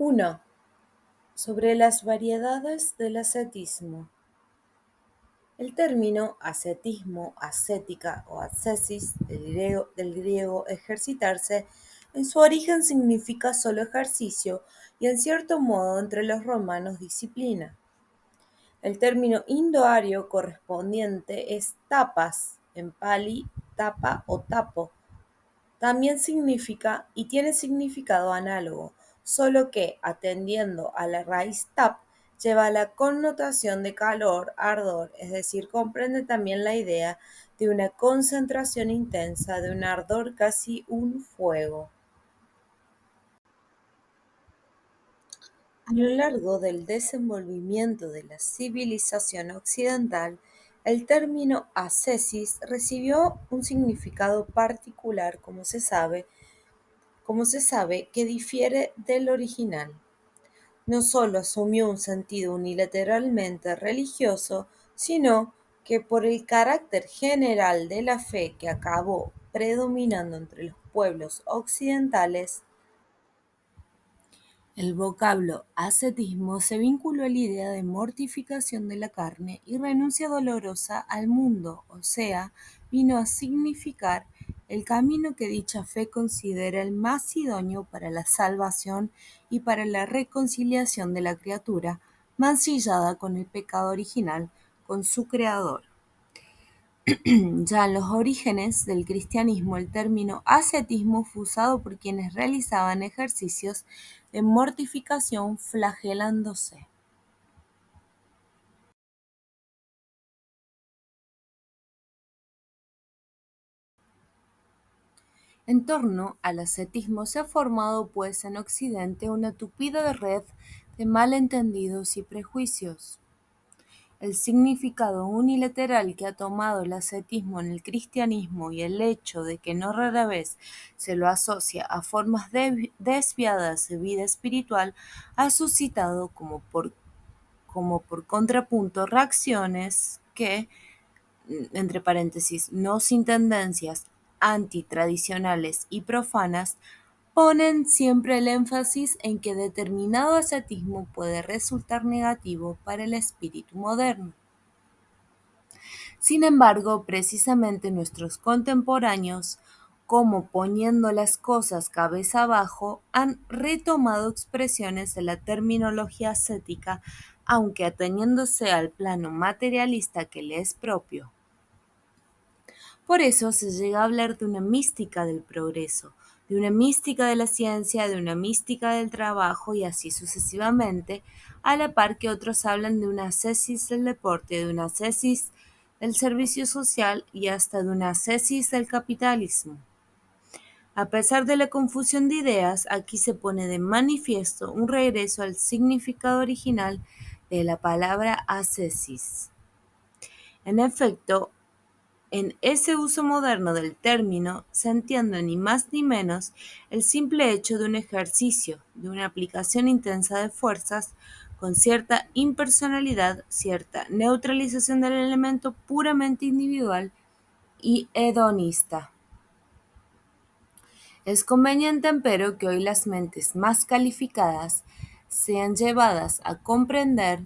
1. Sobre las variedades del ascetismo. El término ascetismo, ascética o ascesis, del griego ejercitarse, en su origen significa solo ejercicio y en cierto modo entre los romanos disciplina. El término indoario correspondiente es tapas, en pali tapa o tapo. También significa y tiene significado análogo, solo que, atendiendo a la raíz tap, lleva la connotación de calor, ardor, es decir, comprende también la idea de una concentración intensa, de un ardor casi un fuego. A lo largo del desenvolvimiento de la civilización occidental, el término ascesis recibió un significado particular, como se sabe, que difiere del original. No solo asumió un sentido unilateralmente religioso, sino que por el carácter general de la fe que acabó predominando entre los pueblos occidentales, el vocablo ascetismo se vinculó a la idea de mortificación de la carne y renuncia dolorosa al mundo, o sea, vino a significar el camino que dicha fe considera el más idóneo para la salvación y para la reconciliación de la criatura, mancillada con el pecado original, con su creador. Ya en los orígenes del cristianismo, el término ascetismo fue usado por quienes realizaban ejercicios de mortificación flagelándose. En torno al ascetismo se ha formado pues en Occidente una tupida red de malentendidos y prejuicios. El significado unilateral que ha tomado el ascetismo en el cristianismo y el hecho de que no rara vez se lo asocia a formas desviadas de vida espiritual ha suscitado como por contrapunto reacciones que, entre paréntesis, no sin tendencias antitradicionales y profanas, ponen siempre el énfasis en que determinado ascetismo puede resultar negativo para el espíritu moderno. Sin embargo, precisamente nuestros contemporáneos, como poniendo las cosas cabeza abajo, han retomado expresiones de la terminología ascética, aunque ateniéndose al plano materialista que le es propio. Por eso se llega a hablar de una mística del progreso, de una mística de la ciencia, de una mística del trabajo y así sucesivamente, a la par que otros hablan de una ascesis del deporte, de una ascesis del servicio social y hasta de una ascesis del capitalismo. A pesar de la confusión de ideas, aquí se pone de manifiesto un regreso al significado original de la palabra ascesis. En efecto, en ese uso moderno del término se entiende ni más ni menos el simple hecho de un ejercicio, de una aplicación intensa de fuerzas, con cierta impersonalidad, cierta neutralización del elemento puramente individual y hedonista. Es conveniente, empero, que hoy las mentes más calificadas sean llevadas a comprender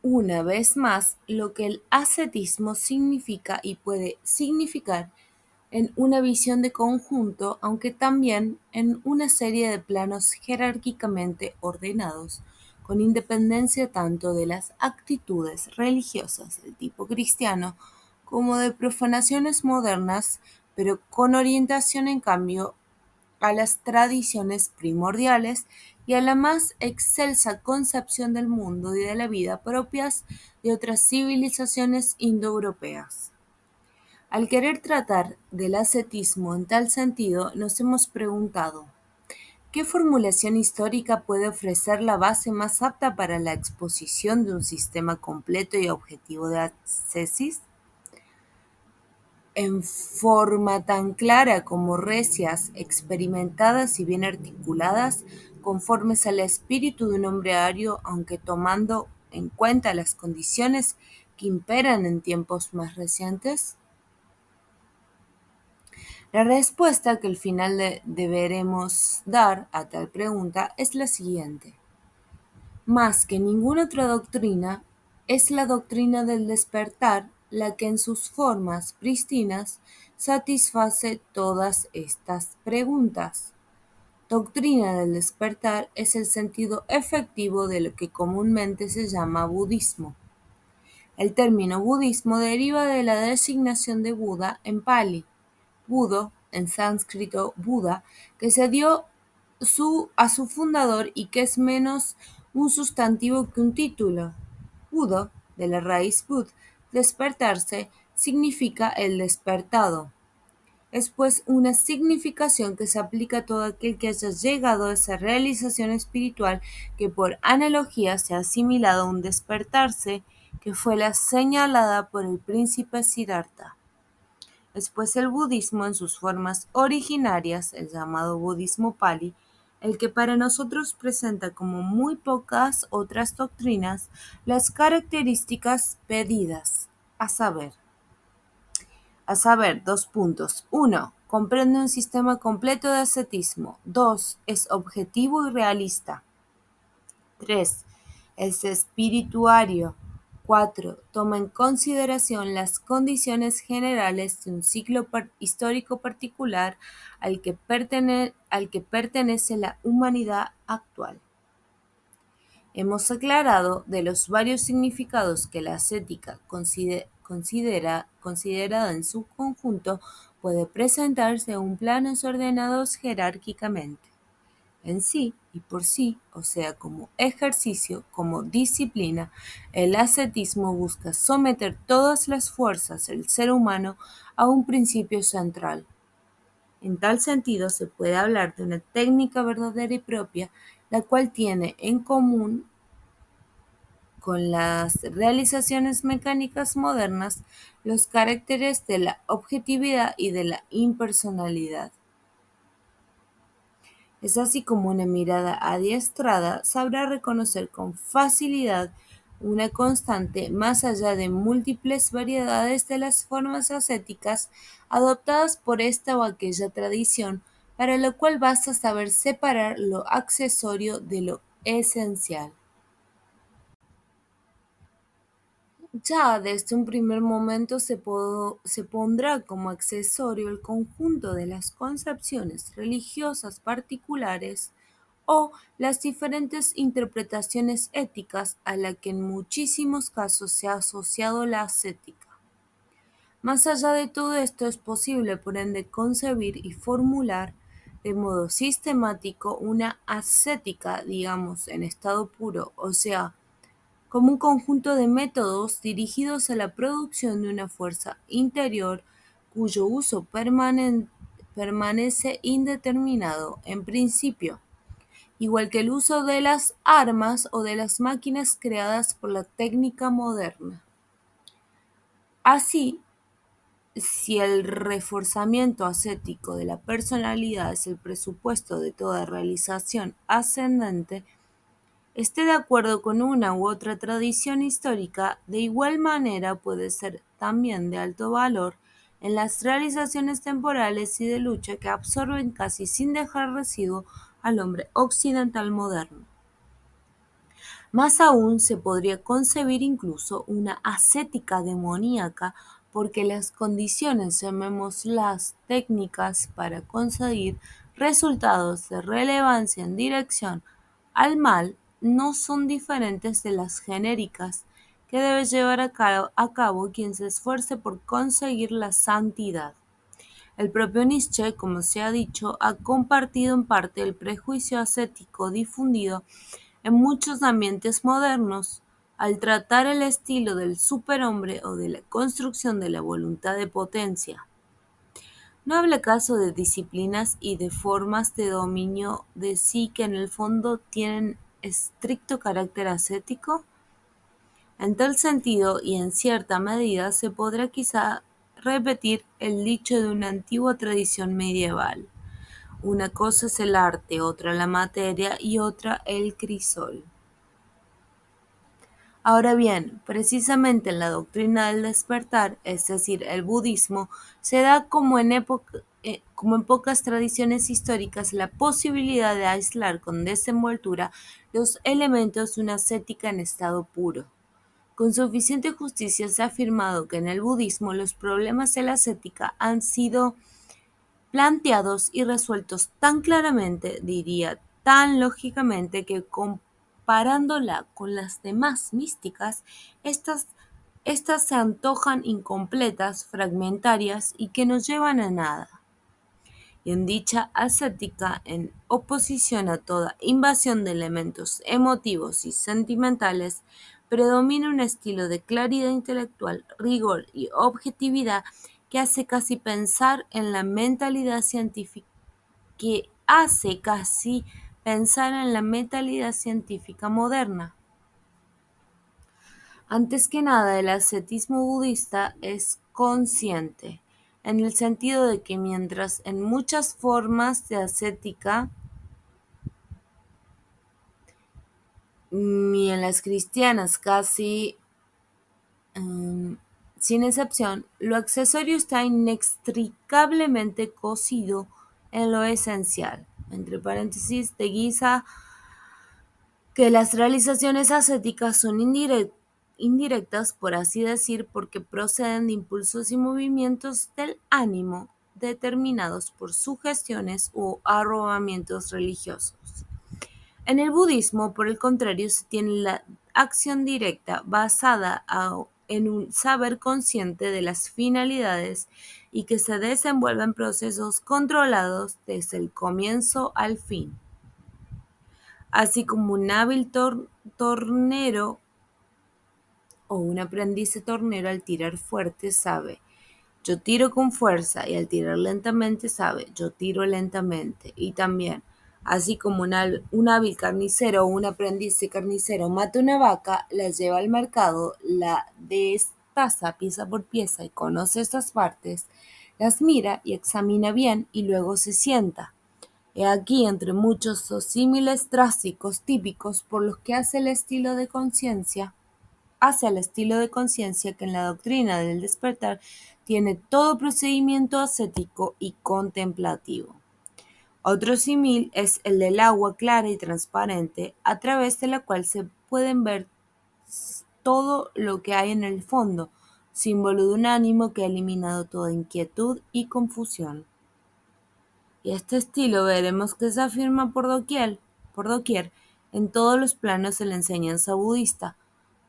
una vez más lo que el ascetismo significa y puede significar en una visión de conjunto, aunque también en una serie de planos jerárquicamente ordenados, con independencia tanto de las actitudes religiosas del tipo cristiano como de profanaciones modernas, pero con orientación en cambio a las tradiciones primordiales y a la más excelsa concepción del mundo y de la vida propias de otras civilizaciones indoeuropeas. Al querer tratar del ascetismo en tal sentido, nos hemos preguntado, ¿qué formulación histórica puede ofrecer la base más apta para la exposición de un sistema completo y objetivo de ascesis? En forma tan clara como recias, experimentadas y bien articuladas, conformes al espíritu de un hombre ario, aunque tomando en cuenta las condiciones que imperan en tiempos más recientes? La respuesta que al final deberemos dar a tal pregunta es la siguiente. Más que ninguna otra doctrina, es la doctrina del despertar la que en sus formas prístinas satisface todas estas preguntas. Doctrina del despertar es el sentido efectivo de lo que comúnmente se llama budismo. El término budismo deriva de la designación de Buda en pali, Budo, en sánscrito Buda, que se dio a su fundador y que es menos un sustantivo que un título. Budo, de la raíz bud, despertarse, significa el despertado. Es pues una significación que se aplica a todo aquel que haya llegado a esa realización espiritual que por analogía se ha asimilado a un despertarse, que fue la señalada por el príncipe Siddhartha. Es pues el budismo en sus formas originarias, el llamado budismo pali, el que para nosotros presenta como muy pocas otras doctrinas las características pedidas, dos puntos. 1. Comprende un sistema completo de ascetismo. 2. Es objetivo y realista. 3. Es espirituario. 4. Toma en consideración las condiciones generales de un ciclo histórico particular al que pertenece la humanidad actual. Hemos aclarado de los varios significados que la ascética considerada en su conjunto puede presentarse a un plano ordenados jerárquicamente. En sí y por sí, o sea, como ejercicio, como disciplina, el ascetismo busca someter todas las fuerzas del ser humano a un principio central. En tal sentido, se puede hablar de una técnica verdadera y propia, la cual tiene en común con las realizaciones mecánicas modernas los caracteres de la objetividad y de la impersonalidad. Es así como una mirada adiestrada sabrá reconocer con facilidad una constante más allá de múltiples variedades de las formas ascéticas adoptadas por esta o aquella tradición, para lo cual basta saber separar lo accesorio de lo esencial. Ya desde un primer momento se pondrá como accesorio el conjunto de las concepciones religiosas particulares o las diferentes interpretaciones éticas a la que en muchísimos casos se ha asociado la ascética. Más allá de todo esto es posible, por ende, concebir y formular de modo sistemático una ascética, digamos, en estado puro, o sea, como un conjunto de métodos dirigidos a la producción de una fuerza interior cuyo uso permanece indeterminado en principio, igual que el uso de las armas o de las máquinas creadas por la técnica moderna. Así, si el reforzamiento ascético de la personalidad es el presupuesto de toda realización ascendente, esté de acuerdo con una u otra tradición histórica, de igual manera puede ser también de alto valor en las realizaciones temporales y de lucha que absorben casi sin dejar residuo al hombre occidental moderno. Más aún se podría concebir incluso una ascética demoníaca porque las condiciones, llamémoslas técnicas, para conseguir resultados de relevancia en dirección al mal no son diferentes de las genéricas que debe llevar a cabo quien se esfuerce por conseguir la santidad. El propio Nietzsche, como se ha dicho, ha compartido en parte el prejuicio ascético difundido en muchos ambientes modernos, al tratar el estilo del superhombre o de la construcción de la voluntad de potencia. ¿No habla acaso de disciplinas y de formas de dominio de sí que en el fondo tienen estricto carácter ascético? En tal sentido, y en cierta medida, se podrá quizá repetir el dicho de una antigua tradición medieval: una cosa es el arte, otra la materia y otra el crisol. Ahora bien, precisamente en la doctrina del despertar, es decir, el budismo, se da como en pocas tradiciones históricas la posibilidad de aislar con desenvoltura los elementos de una ascética en estado puro. Con suficiente justicia se ha afirmado que en el budismo los problemas de la ascética han sido planteados y resueltos tan claramente, diría tan lógicamente, que comparándola con las demás místicas, estas, estas se antojan incompletas, fragmentarias y que no llevan a nada. Y en dicha ascética, en oposición a toda invasión de elementos emotivos y sentimentales, predomina un estilo de claridad intelectual, rigor y objetividad que hace casi pensar en la mentalidad científica, que hace casi pensar en la mentalidad científica moderna. Antes que nada, el ascetismo budista es consciente, en el sentido de que mientras en muchas formas de ascética y en las cristianas casi sin excepción, lo accesorio está inextricablemente cosido en lo esencial. Entre paréntesis, de guisa que las realizaciones ascéticas son indirectas, por así decir, porque proceden de impulsos y movimientos del ánimo determinados por sugestiones o arrobamientos religiosos. En el budismo, por el contrario, se tiene la acción directa basada en un saber consciente de las finalidades y que se desenvuelve en procesos controlados desde el comienzo al fin. Así como un hábil tornero o un aprendiz de tornero al tirar fuerte sabe, yo tiro con fuerza y al tirar lentamente sabe, yo tiro lentamente. Y también, así como un hábil carnicero o un aprendiz de carnicero mata una vaca, la lleva al mercado, la destaza pieza por pieza y conoce estas partes, las mira y examina bien y luego se sienta. He aquí entre muchos los símiles drásticos típicos por los que hace al estilo de conciencia que en la doctrina del despertar tiene todo procedimiento ascético y contemplativo. Otro símil es el del agua clara y transparente, a través de la cual se pueden ver todo lo que hay en el fondo, símbolo de un ánimo que ha eliminado toda inquietud y confusión. Y este estilo veremos que se afirma por doquier en todos los planos de la enseñanza budista,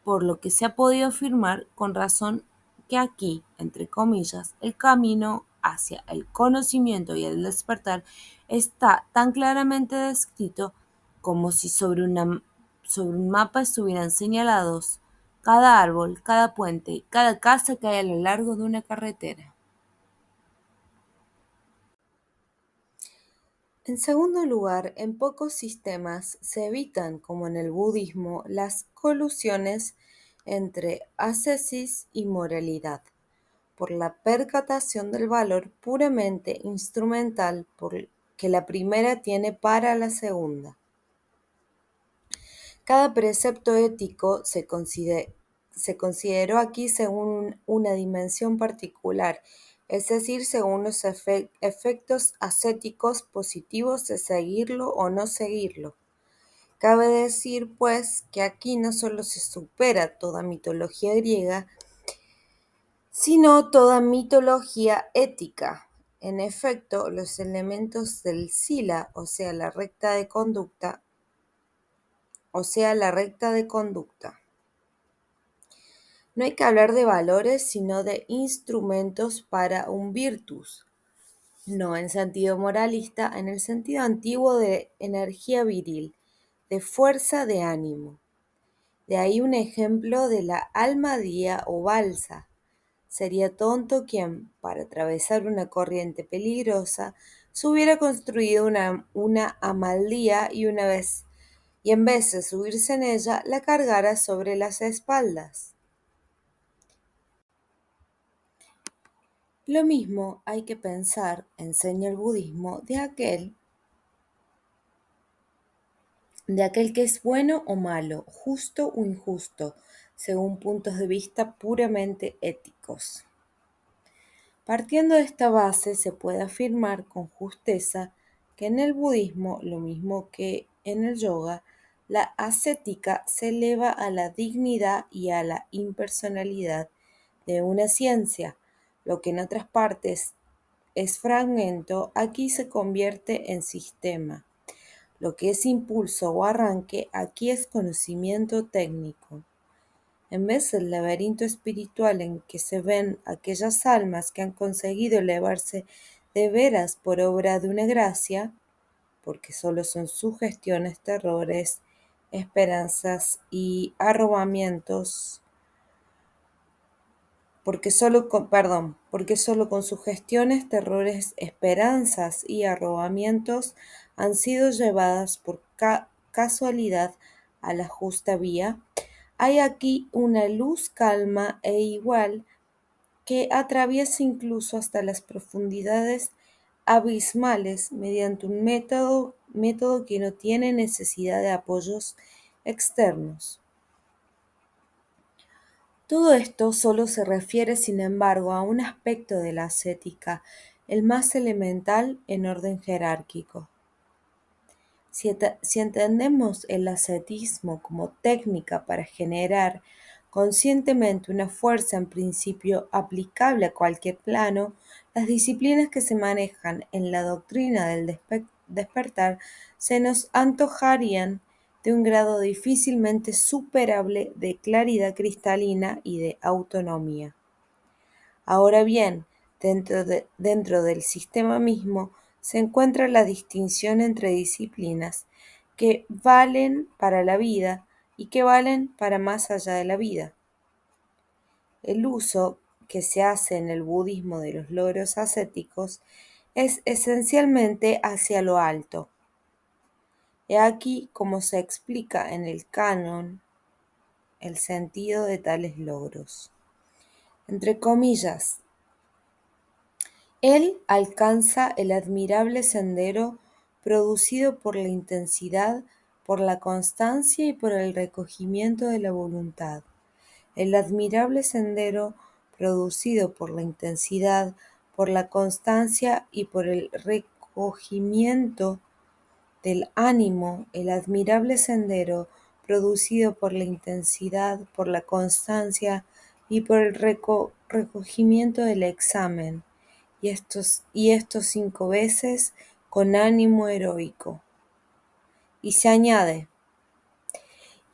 por lo que se ha podido afirmar con razón que aquí, entre comillas, el camino hacia el conocimiento y el despertar está tan claramente descrito como si sobre un mapa estuvieran señalados cada árbol, cada puente, cada casa que hay a lo largo de una carretera. En segundo lugar, en pocos sistemas se evitan, como en el budismo, las colusiones entre ascesis y moralidad, por la percatación del valor puramente instrumental que la primera tiene para la segunda. Cada precepto ético se consideró aquí según una dimensión particular, es decir, según los efectos ascéticos positivos de seguirlo o no seguirlo. Cabe decir, pues, que aquí no solo se supera toda mitología griega, sino toda mitología ética. En efecto, los elementos del sila, o sea, la recta de conducta. No hay que hablar de valores, sino de instrumentos para un virtus, no en sentido moralista, en el sentido antiguo de energía viril, de fuerza de ánimo. De ahí un ejemplo de la almadía o balsa. Sería tonto quien, para atravesar una corriente peligrosa, se hubiera construido una amaldía y en vez de subirse en ella, la cargara sobre las espaldas. Lo mismo hay que pensar, enseña el budismo, de aquel que es bueno o malo, justo o injusto, según puntos de vista puramente éticos. Partiendo de esta base, se puede afirmar con justeza que en el budismo, lo mismo que en el yoga, la ascética se eleva a la dignidad y a la impersonalidad de una ciencia. Lo que en otras partes es fragmento, aquí se convierte en sistema. Lo que es impulso o arranque, aquí es conocimiento técnico. En vez del laberinto espiritual en que se ven aquellas almas que han conseguido elevarse de veras por obra de una gracia, porque solo son sugestiones, terrores, esperanzas y arrobamientos, porque solo con sugestiones, terrores, esperanzas y arrobamientos han sido llevadas por casualidad a la justa vía. Hay aquí una luz calma e igual que atraviesa incluso hasta las profundidades abismales mediante un método que no tiene necesidad de apoyos externos. Todo esto solo se refiere, sin embargo, a un aspecto de la ascética, el más elemental en orden jerárquico. Si entendemos el ascetismo como técnica para generar conscientemente una fuerza en principio aplicable a cualquier plano, las disciplinas que se manejan en la doctrina del despertar se nos antojarían de un grado difícilmente superable de claridad cristalina y de autonomía. Ahora bien, dentro del sistema mismo se encuentra la distinción entre disciplinas que valen para la vida y que valen para más allá de la vida. El uso que se hace en el budismo de los logros ascéticos es esencialmente hacia lo alto. He aquí cómo se explica en el canon el sentido de tales logros. Entre comillas, él alcanza el admirable sendero producido por la intensidad, por la constancia y por el recogimiento de la voluntad. El admirable sendero producido por la intensidad, por la constancia y por el recogimiento del ánimo, el admirable sendero producido por la intensidad, por la constancia y por el recogimiento del examen, y estos 5 veces con ánimo heroico. Y se añade,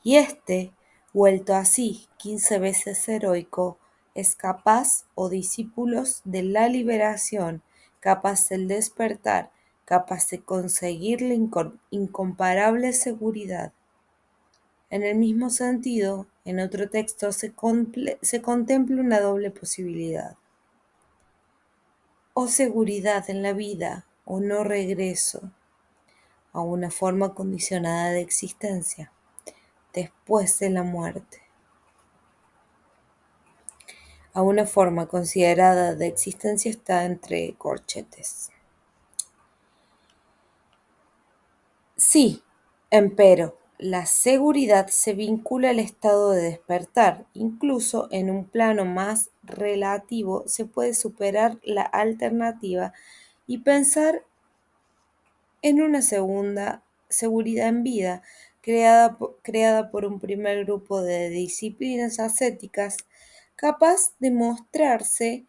y vuelto así 15 veces heroico, es capaz o discípulos de la liberación, capaz del despertar, capaz de conseguir la incomparable seguridad. En el mismo sentido, en otro texto se contempla una doble posibilidad. O seguridad en la vida, o no regreso a una forma condicionada de existencia después de la muerte, a una forma considerada de existencia está entre corchetes. Sí, empero, la seguridad se vincula al estado de despertar. Incluso en un plano más relativo se puede superar la alternativa y pensar en una segunda seguridad en vida, creada por un primer grupo de disciplinas ascéticas capaz de mostrarse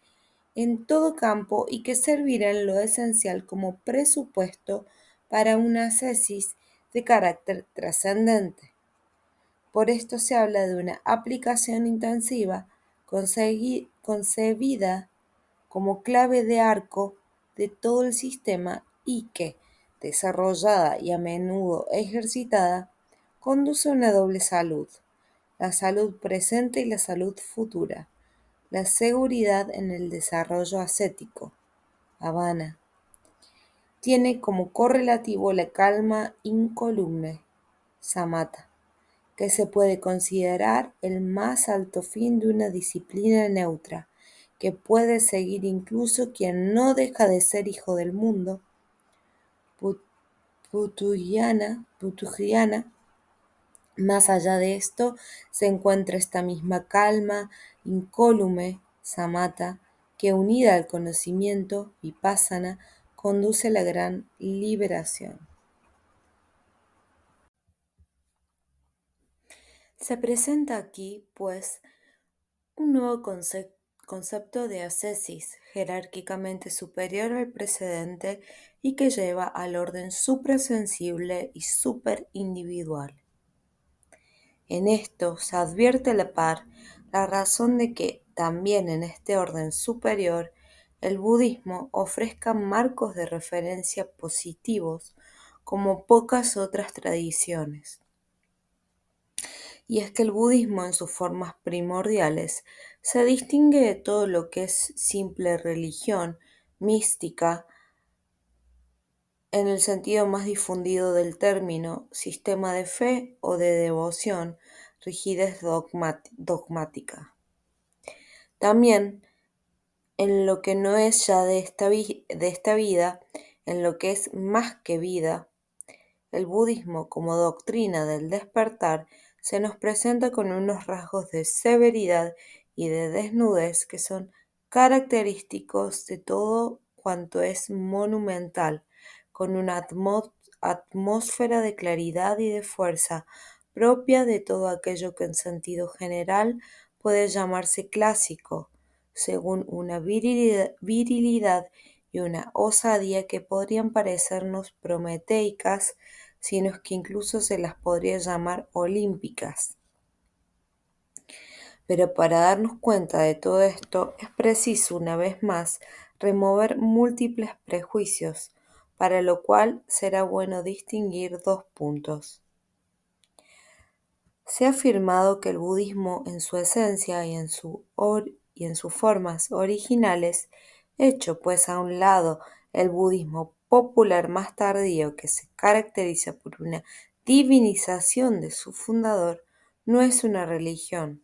en todo campo y que servirá en lo esencial como presupuesto para una ascesis de carácter trascendente. Por esto se habla de una aplicación intensiva concebida como clave de arco de todo el sistema y que, desarrollada y a menudo ejercitada, conduce a una doble salud, la salud presente y la salud futura, la seguridad en el desarrollo ascético. Habana. Tiene como correlativo la calma incolume, samatha, que se puede considerar el más alto fin de una disciplina neutra, que puede seguir incluso quien no deja de ser hijo del mundo, putujriana, Más allá de esto se encuentra esta misma calma, incólume, samatha, que unida al conocimiento, vipassana, conduce a la gran liberación. Se presenta aquí, pues, un nuevo concepto de ascesis jerárquicamente superior al precedente y que lleva al orden suprasensible y superindividual. En esto se advierte a la par la razón de que también en este orden superior el budismo ofrezca marcos de referencia positivos como pocas otras tradiciones. Y es que el budismo en sus formas primordiales se distingue de todo lo que es simple religión, mística, en el sentido más difundido del término, sistema de fe o de devoción, rigidez dogmática. También en lo que no es ya de esta vida, en lo que es más que vida, el budismo como doctrina del despertar se nos presenta con unos rasgos de severidad y de desnudez que son característicos de todo cuanto es monumental, con una atmósfera de claridad y de fuerza propia de todo aquello que en sentido general puede llamarse clásico, según una virilidad y una osadía que podrían parecernos prometeicas, sino que incluso se las podría llamar olímpicas. Pero para darnos cuenta de todo esto es preciso una vez más remover múltiples prejuicios, para lo cual será bueno distinguir dos puntos. Se ha afirmado que el budismo en su esencia y en sus formas originales, hecho pues a un lado el budismo popular más tardío que se caracteriza por una divinización de su fundador, no es una religión.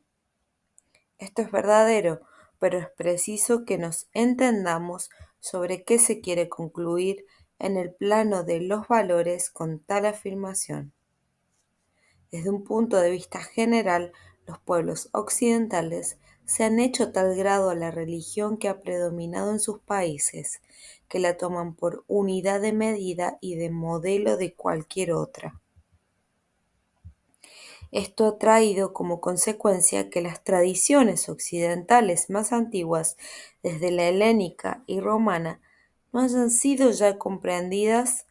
Esto es verdadero, pero es preciso que nos entendamos sobre qué se quiere concluir en el plano de los valores con tal afirmación. Desde un punto de vista general, los pueblos occidentales se han hecho tal grado a la religión que ha predominado en sus países, que la toman por unidad de medida y de modelo de cualquier otra. Esto ha traído como consecuencia que las tradiciones occidentales más antiguas, desde la helénica y romana, no hayan sido ya comprendidas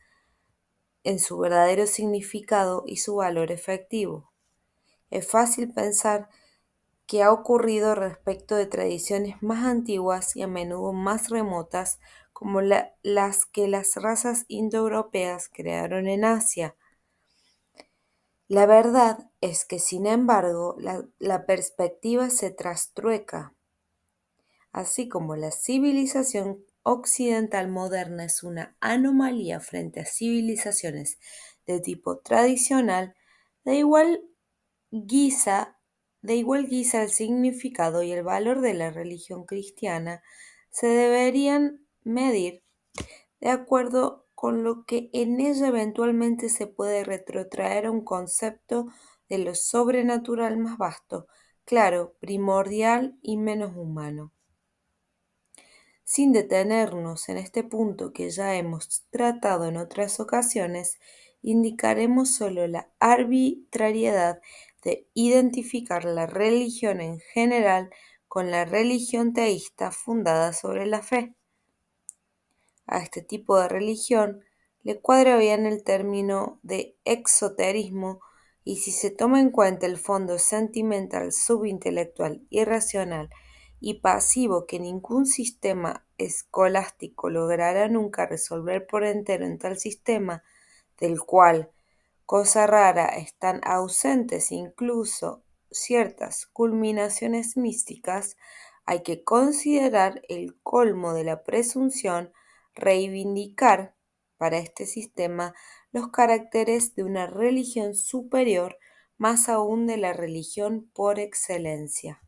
en su verdadero significado y su valor efectivo. Es fácil pensar que ha ocurrido respecto de tradiciones más antiguas y a menudo más remotas, como las que las razas indoeuropeas crearon en Asia. La verdad es que, sin embargo, la perspectiva se trastrueca. Así como la civilización occidental moderna es una anomalía frente a civilizaciones de tipo tradicional, de igual guisa, de igual guisa el significado y el valor de la religión cristiana se deberían medir de acuerdo con lo que en ella eventualmente se puede retrotraer a un concepto de lo sobrenatural más vasto, claro, primordial y menos humano. Sin detenernos en este punto que ya hemos tratado en otras ocasiones, indicaremos solo la arbitrariedad de identificar la religión en general con la religión teísta fundada sobre la fe. A este tipo de religión le cuadra bien el término de exoterismo, y si se toma en cuenta el fondo sentimental, subintelectual, irracional y pasivo que ningún sistema escolástico logrará nunca resolver por entero en tal sistema, del cual, cosa rara, están ausentes incluso ciertas culminaciones místicas, hay que considerar el colmo de la presunción reivindicar para este sistema los caracteres de una religión superior, más aún de la religión por excelencia.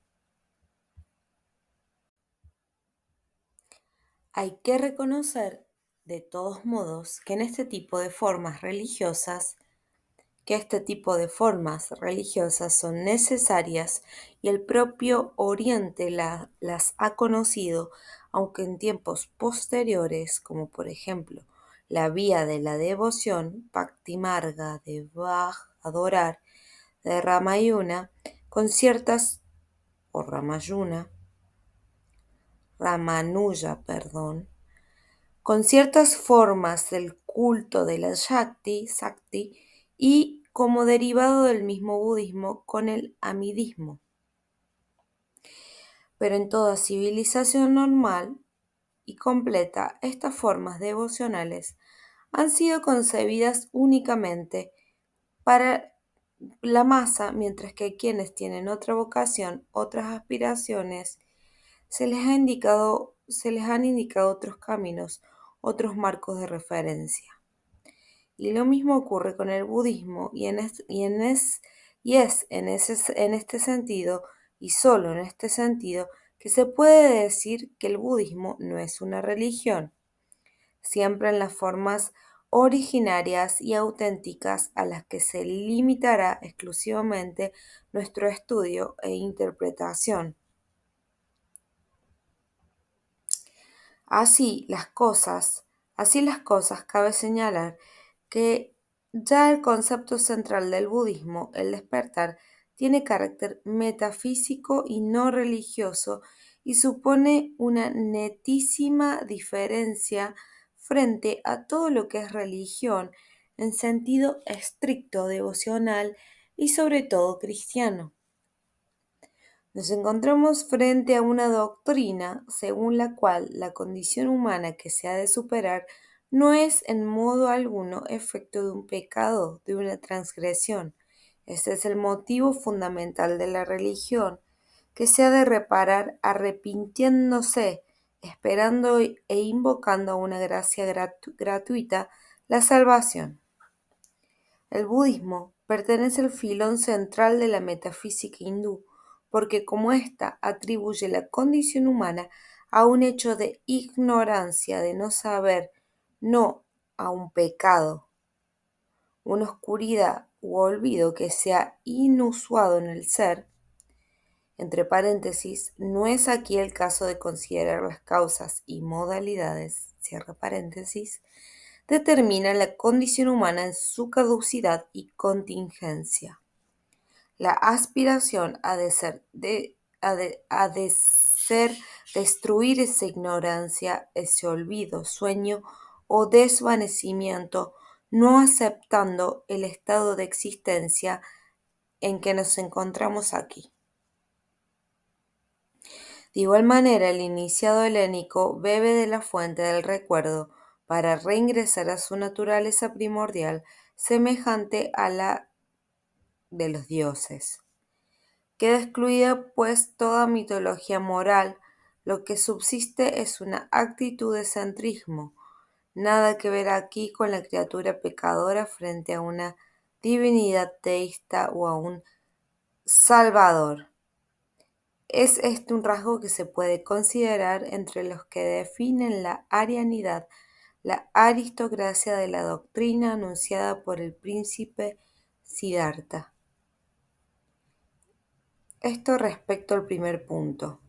Hay que reconocer, de todos modos, que en este tipo de formas religiosas, que este tipo de formas religiosas son necesarias y el propio Oriente las ha conocido, aunque en tiempos posteriores, como por ejemplo la vía de la devoción, Bhakti Marga de Baj, adorar, de Ramayana, con ciertas, o Ramayuna, Ramanuja, perdón, con ciertas formas del culto de la Sakti y como derivado del mismo budismo con el amidismo. Pero en toda civilización normal y completa, estas formas devocionales han sido concebidas únicamente para la masa, mientras que quienes tienen otra vocación, otras aspiraciones, se les han indicado otros caminos, otros marcos de referencia. Y lo mismo ocurre con el budismo y es en este sentido, y solo en este sentido, que se puede decir que el budismo no es una religión, siempre en las formas originarias y auténticas a las que se limitará exclusivamente nuestro estudio e interpretación. Así las cosas, cabe señalar que ya el concepto central del budismo, el despertar, tiene carácter metafísico y no religioso y supone una netísima diferencia frente a todo lo que es religión en sentido estricto, devocional y sobre todo cristiano. Nos encontramos frente a una doctrina según la cual la condición humana que se ha de superar no es en modo alguno efecto de un pecado, de una transgresión. Este es el motivo fundamental de la religión, que se ha de reparar arrepintiéndose, esperando e invocando a una gracia gratuita, la salvación. El budismo pertenece al filón central de la metafísica hindú, porque como ésta atribuye la condición humana a un hecho de ignorancia, de no saber, no a un pecado, una oscuridad u olvido que se ha inusuado en el ser, entre paréntesis, no es aquí el caso de considerar las causas y modalidades, cierra paréntesis, determina la condición humana en su caducidad y contingencia. La aspiración ha de ser destruir esa ignorancia, ese olvido, sueño o desvanecimiento, no aceptando el estado de existencia en que nos encontramos aquí. De igual manera, el iniciado helénico bebe de la fuente del recuerdo para reingresar a su naturaleza primordial, semejante a la de los dioses. Queda excluida pues toda mitología moral, lo que subsiste es una actitud de centrismo, nada que ver aquí con la criatura pecadora frente a una divinidad teísta o a un salvador. Es este un rasgo que se puede considerar entre los que definen la arianidad, la aristocracia de la doctrina anunciada por el príncipe Siddhartha. Esto respecto al primer punto.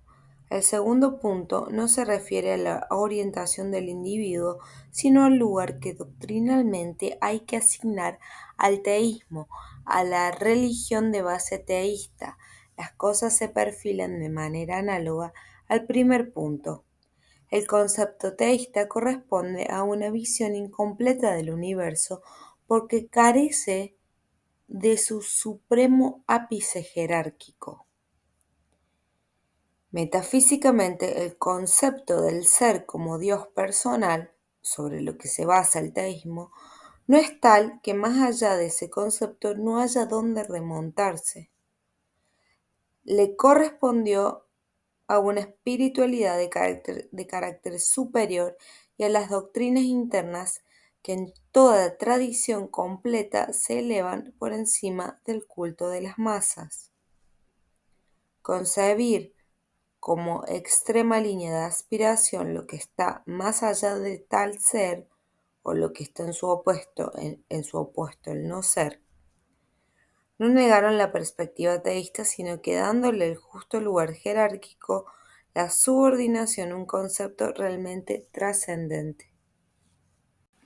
El segundo punto no se refiere a la orientación del individuo, sino al lugar que doctrinalmente hay que asignar al teísmo, a la religión de base teísta. Las cosas se perfilan de manera análoga al primer punto. El concepto teísta corresponde a una visión incompleta del universo porque carece de su supremo ápice jerárquico. Metafísicamente, el concepto del ser como Dios personal, sobre lo que se basa el teísmo, no es tal que más allá de ese concepto no haya dónde remontarse. Le correspondió a una espiritualidad de carácter superior y a las doctrinas internas que en toda tradición completa se elevan por encima del culto de las masas. Concebir como extrema línea de aspiración lo que está más allá de tal ser o lo que está en su opuesto, el no ser, No negaron la perspectiva teísta, sino que dándole el justo lugar jerárquico, la subordinación, un concepto realmente trascendente.